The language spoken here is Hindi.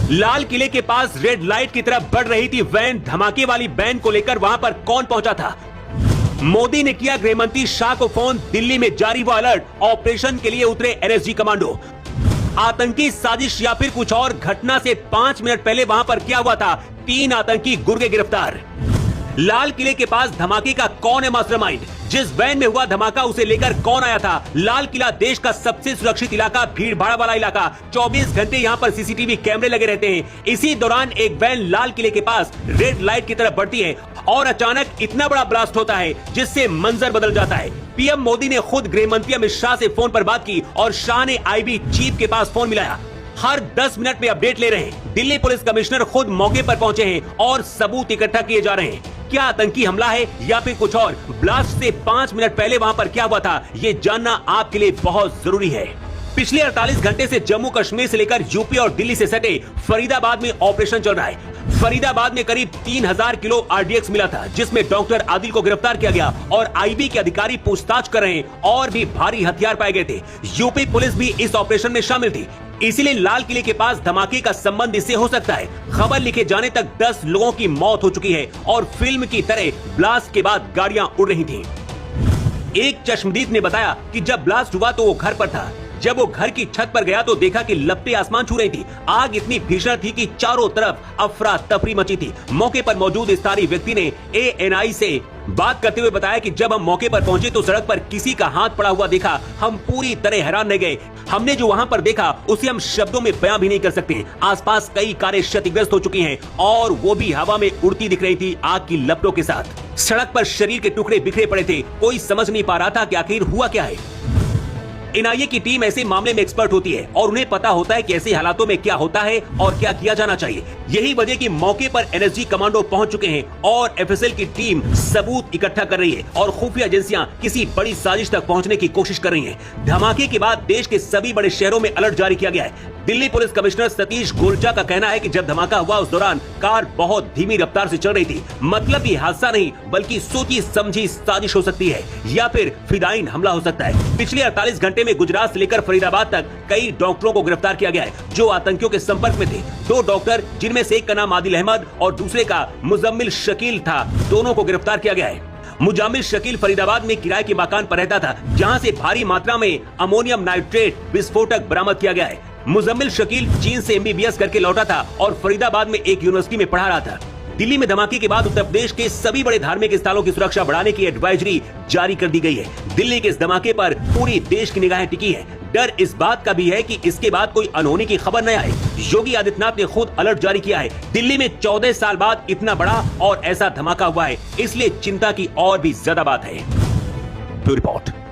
लाल किले के पास रेड लाइट की तरफ बढ़ रही थी वैन। धमाके वाली वैन को लेकर वहां पर कौन पहुंचा था? मोदी ने किया गृह मंत्री शाह को फोन। दिल्ली में जारी हुआ अलर्ट। ऑपरेशन के लिए उतरे एनएसजी कमांडो। आतंकी साजिश या फिर कुछ और? घटना से 5 मिनट पहले वहां पर क्या हुआ था? 3 आतंकी गुर्गे गिरफ्तार। लाल किले के पास धमाके का कौन है मास्टरमाइंड? जिस वैन में हुआ धमाका उसे लेकर कौन आया था? लाल किला देश का सबसे सुरक्षित इलाका, भीड़ भाड़ वाला इलाका। 24 घंटे यहाँ पर सीसीटीवी कैमरे लगे रहते हैं। इसी दौरान एक वैन लाल किले के पास रेड लाइट की तरफ बढ़ती है और अचानक इतना बड़ा ब्लास्ट होता है जिससे मंजर बदल जाता है। पीएम मोदी ने खुद गृह मंत्री अमित शाह से फोन पर बात की और शाह ने आईबी चीफ के पास फोन मिलाया। हर 10 मिनट में अपडेट ले रहे हैं। दिल्ली पुलिस कमिश्नर खुद मौके पर पहुंचे हैं और सबूत इकट्ठा किए जा रहे हैं। क्या आतंकी हमला है या फिर कुछ और? ब्लास्ट से 5 मिनट पहले वहां पर क्या हुआ था, ये जानना आपके लिए बहुत जरूरी है। पिछले 48 घंटे से जम्मू कश्मीर से लेकर यूपी और दिल्ली से सटे फरीदाबाद में ऑपरेशन चल रहा है। फरीदाबाद में करीब 3000 किलो आरडीएक्स मिला था, जिसमें डॉक्टर आदिल को गिरफ्तार किया गया और आईबी के अधिकारी पूछताछ कर रहे हैं। और भी भारी हथियार पाए गए थे। यूपी पुलिस भी इस ऑपरेशन में शामिल थी। इसीलिए लाल किले के पास धमाके का संबंध इससे हो सकता है। खबर लिखे जाने तक 10 लोगों की मौत हो चुकी है और फिल्म की तरह ब्लास्ट के बाद गाड़ियां उड़ रही थीं। एक चश्मदीद ने बताया कि जब ब्लास्ट हुआ तो वो घर पर था। जब वो घर की छत पर गया तो देखा कि लपटें आसमान छू रही थी। आग इतनी भीषण थी कि चारों तरफ अफरा तफरी मची थी। मौके पर मौजूद स्थानीय व्यक्ति ने एएनआई से बात करते हुए बताया कि जब हम मौके पर पहुंचे तो सड़क पर किसी का हाथ पड़ा हुआ देखा। हम पूरी तरह हैरान रह गए। हमने जो वहां पर देखा उसे हम शब्दों में बयां भी नहीं कर सकते। आसपास कई कारें क्षतिग्रस्त हो चुकी हैं और वो भी हवा में उड़ती दिख रही थी आग की लपटों के साथ। सड़क पर शरीर के टुकड़े बिखरे पड़े थे। कोई समझ नहीं पा रहा था कि आखिर हुआ क्या है। एनआईए की टीम ऐसे मामले में एक्सपर्ट होती है और उन्हें पता होता है कि ऐसे हालातों में क्या होता है और क्या किया जाना चाहिए। यही वजह कि मौके पर एनएसजी कमांडो पहुंच चुके हैं और एफएसएल की टीम सबूत इकट्ठा कर रही है और खुफिया एजेंसियां किसी बड़ी साजिश तक पहुंचने की कोशिश कर रही हैं। धमाके के बाद देश के सभी बड़े शहरों में अलर्ट जारी किया गया है। दिल्ली पुलिस कमिश्नर सतीश गोलचा का कहना है कि जब धमाका हुआ उस दौरान कार बहुत धीमी रफ्तार से चल रही थी। मतलब ये हादसा नहीं बल्कि सोची समझी साजिश हो सकती है या फिर फिदायीन हमला हो सकता है। पिछले 48 घंटे में गुजरात से लेकर फरीदाबाद तक कई डॉक्टरों को गिरफ्तार किया गया है जो आतंकियों के संपर्क में थे। 2 डॉक्टर, जिनमें से एक का नाम आदिल अहमद और दूसरे का मुजम्मिल शकील था, दोनों को गिरफ्तार किया गया है। मुजामिल शकील फरीदाबाद में किराए के मकान पर रहता था जहां से भारी मात्रा में अमोनियम नाइट्रेट विस्फोटक बरामद किया गया है। मुजम्मिल शकील चीन से एमबीबीएस करके लौटा था और फरीदाबाद में एक यूनिवर्सिटी में पढ़ा रहा था। दिल्ली में धमाके के बाद उत्तर प्रदेश के सभी बड़े धार्मिक स्थलों की सुरक्षा बढ़ाने की एडवाइजरी जारी कर दी गई है। दिल्ली के इस धमाके पर पूरी देश की निगाहें टिकी है। डर इस बात का भी है कि इसके बाद कोई अनहोनी की खबर न आए। योगी आदित्यनाथ ने खुद अलर्ट जारी किया है। दिल्ली में 14 साल बाद इतना बड़ा और ऐसा धमाका हुआ है, इसलिए चिंता की और भी ज्यादा बात है। Bureau report.